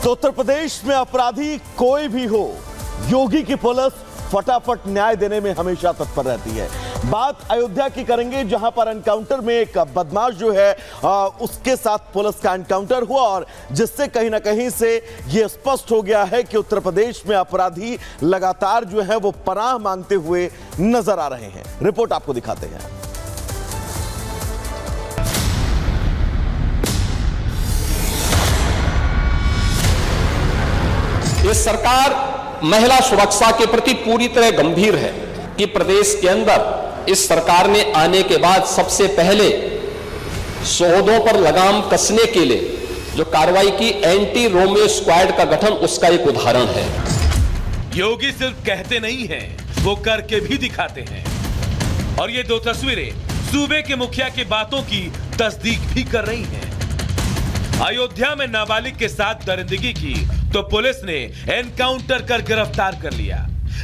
तो उत्तर प्रदेश में अपराधी कोई भी हो, योगी की पुलिस फटाफट न्याय देने में हमेशा तत्पर रहती है। बात अयोध्या की करेंगे, जहां पर एनकाउंटर में एक बदमाश जो है उसके साथ पुलिस का एनकाउंटर हुआ और जिससे कहीं ना कहीं से यह स्पष्ट हो गया है कि उत्तर प्रदेश में अपराधी लगातार जो है वो पनाह मांगते हुए नजर आ रहे हैं। रिपोर्ट आपको दिखाते हैं। ये सरकार महिला सुरक्षा के प्रति पूरी तरह गंभीर है कि प्रदेश के अंदर इस सरकार ने आने के बाद सबसे पहले शोहदों पर लगाम कसने के लिए जो कार्रवाई की एंटी रोमियो स्क्वाड का गठन, उसका एक उदाहरण है। योगी सिर्फ कहते नहीं हैं, वो करके भी दिखाते हैं। और ये दो तस्वीरें सूबे के मुखिया की बातों की तस्दीक भी कर रही हैं। अयोध्या में नाबालिग के साथ दरिंदगी की तो पुलिस ने एनकाउंटर कर गिरफ्तार कर लिया।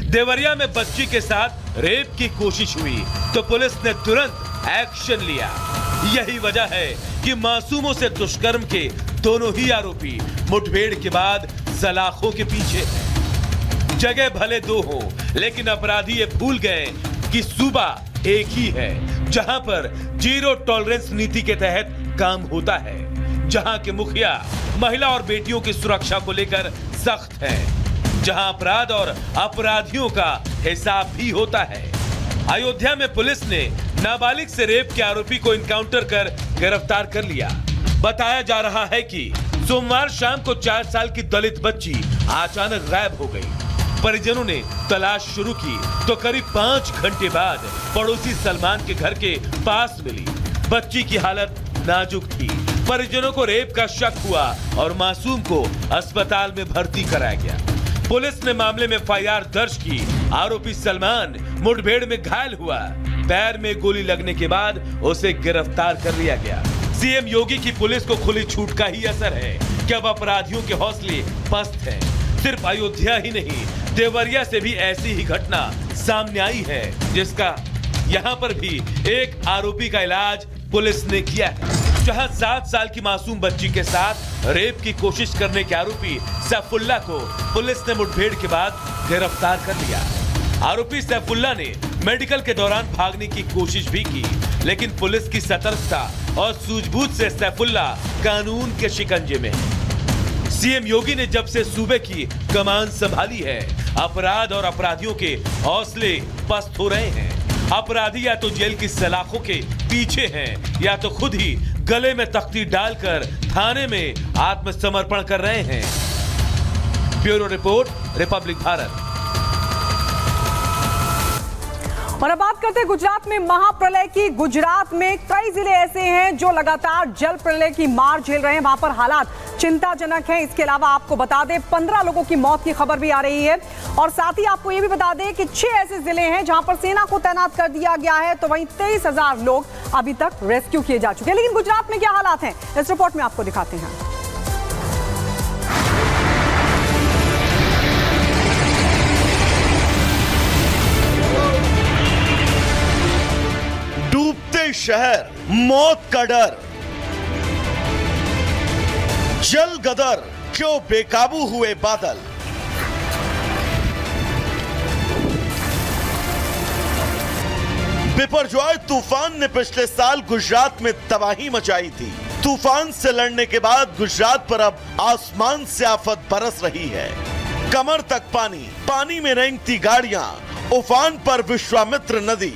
देवरिया में बच्ची के साथ रेप की कोशिश हुई तो पुलिस ने तुरंत एक्शन लिया। यही वजह है कि मासूमों से दुष्कर्म के दोनों ही आरोपी मुठभेड़ के बाद सलाखों के पीछे हैं। जगह भले दो हो, लेकिन अपराधी ये भूल गए कि सूबा एक ही है, जहां पर जीरो टॉलरेंस नीति के तहत काम होता है, जहां के मुखिया महिला और बेटियों की सुरक्षा को लेकर सख्त है, जहां अपराध और अपराधियों का हिसाब भी होता है। अयोध्या में पुलिस ने नाबालिग से रेप के आरोपी को एनकाउंटर कर गिरफ्तार कर लिया। बताया जा रहा है कि सोमवार शाम को 4 साल की दलित बच्ची अचानक गायब हो गई। परिजनों ने तलाश शुरू की तो करीब 5 घंटे बाद पड़ोसी सलमान के घर के पास मिली। बच्ची की हालत नाजुक थी। परिजनों को रेप का शक हुआ और मासूम को अस्पताल में भर्ती कराया गया। पुलिस ने मामले में एफआईआर दर्ज की। आरोपी सलमान मुठभेड़ में घायल हुआ। पैर में गोली लगने के बाद उसे गिरफ्तार कर लिया गया। सीएम योगी की पुलिस को खुली छूट का ही असर है कि अब अपराधियों के हौसले पस्त हैं। सिर्फ अयोध्या ही नहीं, देवरिया से भी ऐसी ही घटना सामने आई है, जिसका यहाँ पर भी एक आरोपी का इलाज पुलिस ने किया है। जहां 7 साल की मासूम बच्ची के साथ रेप की कोशिश करने के आरोपी सैफुल्ला को पुलिस ने मुठभेड़ के बाद गिरफ्तार कर लिया। आरोपी सैफुल्ला ने मेडिकल के दौरान भागने की कोशिश भी की, लेकिन पुलिस की सतर्कता और सूझबूझ से सैफुल्ला कानून के शिकंजे में है। सीएम योगी ने जब से सूबे की कमान संभाली है, अपराध और अपराधियों के हौसले पस्त हो रहे हैं। अपराधी या तो जेल की सलाखों के पीछे हैं या तो खुद ही गले में तख्ती डालकर थाने में आत्मसमर्पण कर रहे हैं। Bureau report, Republic Bharat. और अब बात करते हैं गुजरात में महाप्रलय की। गुजरात में कई जिले ऐसे हैं जो लगातार जल प्रलय की मार झेल रहे हैं। वहां पर हालात चिंताजनक हैं। इसके अलावा आपको बता दें 15 लोगों की मौत की खबर भी आ रही है। और साथ ही आपको यह भी बता दें कि 6 ऐसे जिले हैं जहां पर सेना को तैनात कर दिया गया है, तो वहीं 23,000 लोग अभी तक रेस्क्यू किए जा चुके हैं। लेकिन गुजरात में क्या हालात हैं, इस रिपोर्ट में आपको दिखाते हैं। डूबते शहर, मौत का डर, जल गदर, क्यों बेकाबू हुए बादल। बिपरजॉय तूफान ने पिछले साल गुजरात में तबाही मचाई थी। तूफान से लड़ने के बाद गुजरात पर अब आसमान से आफत बरस रही है। कमर तक पानी, पानी में रेंगती गाड़ियां, उफान पर विश्वामित्र नदी।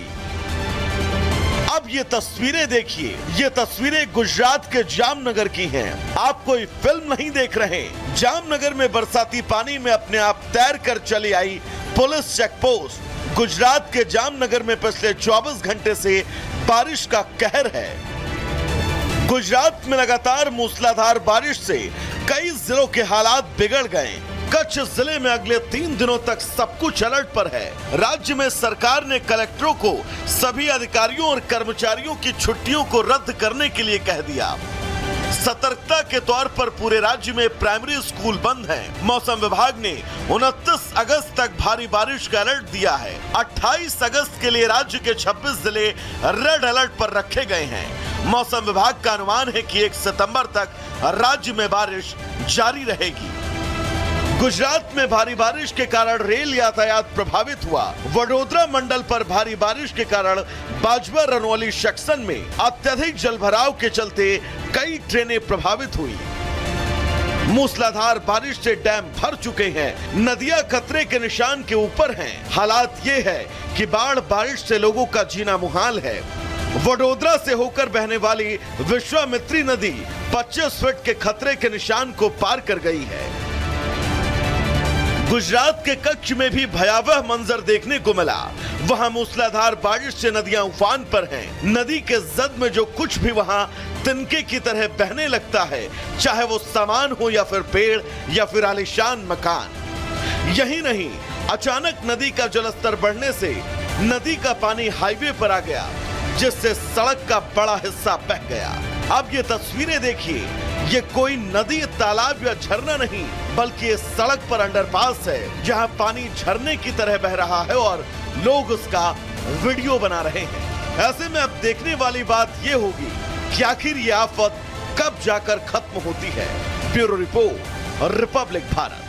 अब ये तस्वीरें देखिए, ये तस्वीरें गुजरात के जामनगर की हैं। आप कोई फिल्म नहीं देख रहे। जामनगर में बरसाती पानी में अपने आप तैर कर चली आई पुलिस चेकपोस्ट। गुजरात के जामनगर में पिछले 24 घंटे से बारिश का कहर है। गुजरात में लगातार मूसलाधार बारिश से कई जिलों के हालात बिगड़ गए। कच्छ जिले में अगले 3 दिनों तक सब कुछ अलर्ट पर है। राज्य में सरकार ने कलेक्टरों को सभी अधिकारियों और कर्मचारियों की छुट्टियों को रद्द करने के लिए कह दिया। सतर्कता के तौर पर पूरे राज्य में प्राइमरी स्कूल बंद हैं। मौसम विभाग ने 29 अगस्त तक भारी बारिश का अलर्ट दिया है। 28 अगस्त के लिए राज्य के 26 जिले रेड अलर्ट पर रखे गए हैं। मौसम विभाग का अनुमान है कि 1 सितंबर तक राज्य में बारिश जारी रहेगी। गुजरात में भारी बारिश के कारण रेल यातायात प्रभावित हुआ। वडोदरा मंडल पर भारी बारिश के कारण बाजवा रनौली सेक्शन में अत्यधिक जलभराव के चलते कई ट्रेनें प्रभावित हुई। मूसलाधार बारिश से डैम भर चुके हैं, नदियां खतरे के निशान के ऊपर हैं। हालात ये है कि बाढ़ बारिश से लोगों का जीना मुहाल है। वडोदरा से होकर बहने वाली विश्वामित्री नदी 25 फीट के खतरे के निशान को पार कर गई है। गुजरात के कच्छ में भी भयावह मंजर देखने को मिला। वहां मूसलाधार बारिश से नदियां उफान पर हैं। नदी के जद में जो कुछ भी वहां तिनके की तरह बहने लगता है, चाहे वो सामान हो या फिर पेड़ या फिर आलीशान मकान। यही नहीं, अचानक नदी का जलस्तर बढ़ने से नदी का पानी हाईवे पर आ गया, जिससे सड़क का बड़ा हिस्सा बह गया। अब ये तस्वीरें देखिए, ये कोई नदी, तालाब या झरना नहीं, बल्कि ये सड़क पर अंडरपास है, जहां पानी झरने की तरह बह रहा है और लोग उसका वीडियो बना रहे हैं। ऐसे में अब देखने वाली बात ये होगी कि आखिर ये आफत कब जाकर खत्म होती है। Bureau report, Republic Bharat.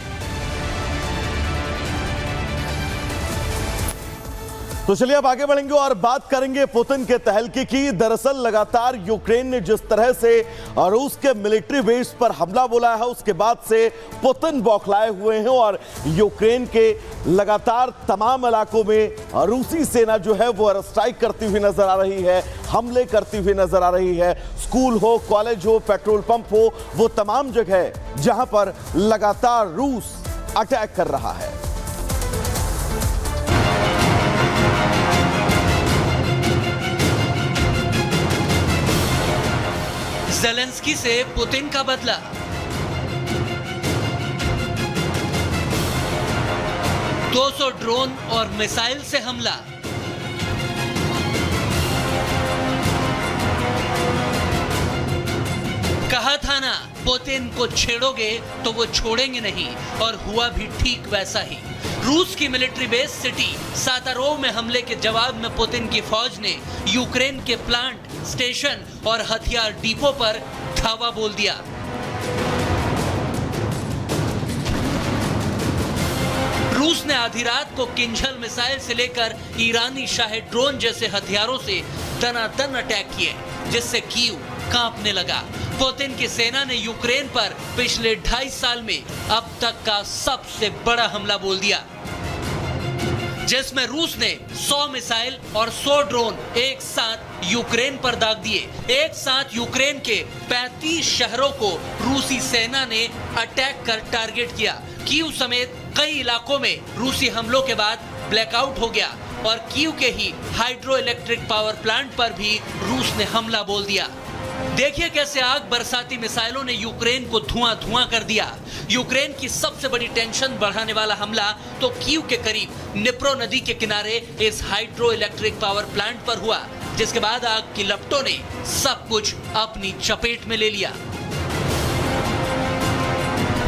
तो चलिए अब आगे बढ़ेंगे और बात करेंगे पुतिन के तहलके की। दरअसल लगातार यूक्रेन ने जिस तरह से रूस के मिलिट्री बेस पर हमला बोला है, उसके बाद से पुतिन बौखलाए हुए हैं और यूक्रेन के लगातार तमाम इलाकों में रूसी सेना जो है वो एयर स्ट्राइक करती हुई नजर आ रही है, हमले करती हुई नजर आ रही है। स्कूल हो, कॉलेज हो, पेट्रोल पंप हो, वो तमाम जगह जहां पर लगातार रूस अटैक कर रहा है। ज़ेलेंस्की से पुतिन का बदला। दो 200 ड्रोन और मिसाइल से हमला। कहा था ना, पुतिन को छेड़ोगे तो वो छोड़ेंगे नहीं, और हुआ भी ठीक वैसा ही। रूस की मिलिट्री बेस सिटी सातारोव में हमले के जवाब में पुतिन की फौज ने यूक्रेन के प्लांट, स्टेशन और हथियार डिपो पर धावा बोल दिया। रूस ने आधी रात को किंझल मिसाइल से लेकर ईरानी शाही ड्रोन जैसे हथियारों से दनादन अटैक किए, जिससे कीव कांपने लगा। पुतिन की सेना ने यूक्रेन पर पिछले 2.5 साल में अब तक का सबसे बड़ा हमला बोल दिया, जिसमें रूस ने 100 मिसाइल और 100 ड्रोन एक साथ यूक्रेन पर दाग दिए। एक साथ यूक्रेन के 35 शहरों को रूसी सेना ने अटैक कर टारगेट किया। कीव समेत कई इलाकों में रूसी हमलों के बाद ब्लैकआउट हो गया और कीव के ही हाइड्रो इलेक्ट्रिक पावर प्लांट पर भी रूस ने हमला बोल दिया। देखिए कैसे आग बरसाती मिसाइलों ने यूक्रेन को धुआं कर दिया। यूक्रेन की सबसे बड़ी टेंशन बढ़ाने वाला हमला तो कीव के करीब निप्रो नदी के किनारे इस हाइड्रो इलेक्ट्रिक पावर प्लांट पर हुआ, जिसके बाद आग की लपटों ने सब कुछ अपनी चपेट में ले लिया।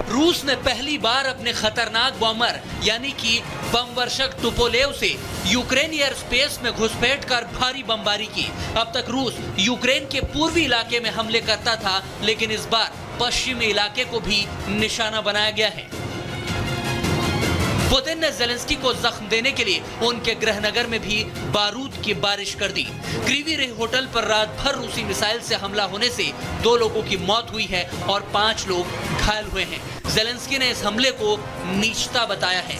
रूस ने पहली बार अपने खतरनाक बॉम्बर यानी कि बम वर्षक टुपोलेव से यूक्रेनी एयर स्पेस में घुसपैठ कर भारी बमबारी की। अब तक रूस यूक्रेन के पूर्वी इलाके में हमले करता था, लेकिन इस बार पश्चिमी इलाके को भी निशाना बनाया गया है। पुतिन ने ज़ेलेंस्की को जख्म देने के लिए उनके गृहनगर में भी बारूद की बारिश कर दी। क्रीवी रे होटल पर रात भर रूसी मिसाइल से हमला होने से 2 लोगों की मौत हुई है और 5 लोग घायल हुए हैं। ज़ेलेंस्की ने इस हमले को नीचता बताया है।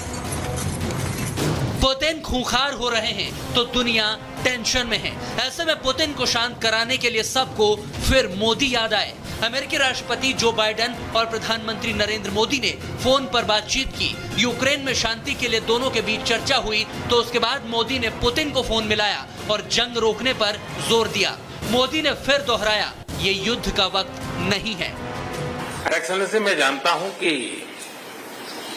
पुतिन खूंखार हो रहे हैं तो दुनिया टेंशन में है। ऐसे में पुतिन को शांत कराने के लिए सबको फिर मोदी याद आए। अमेरिकी राष्ट्रपति जो बाइडेन और प्रधानमंत्री नरेंद्र मोदी ने फोन पर बातचीत की। यूक्रेन में शांति के लिए दोनों के बीच चर्चा हुई तो उसके बाद मोदी ने पुतिन को फोन मिलाया और जंग रोकने पर जोर दिया। मोदी ने फिर दोहराया, ये युद्ध का वक्त नहीं है। एक्सेलेंसी, मैं जानता हूं कि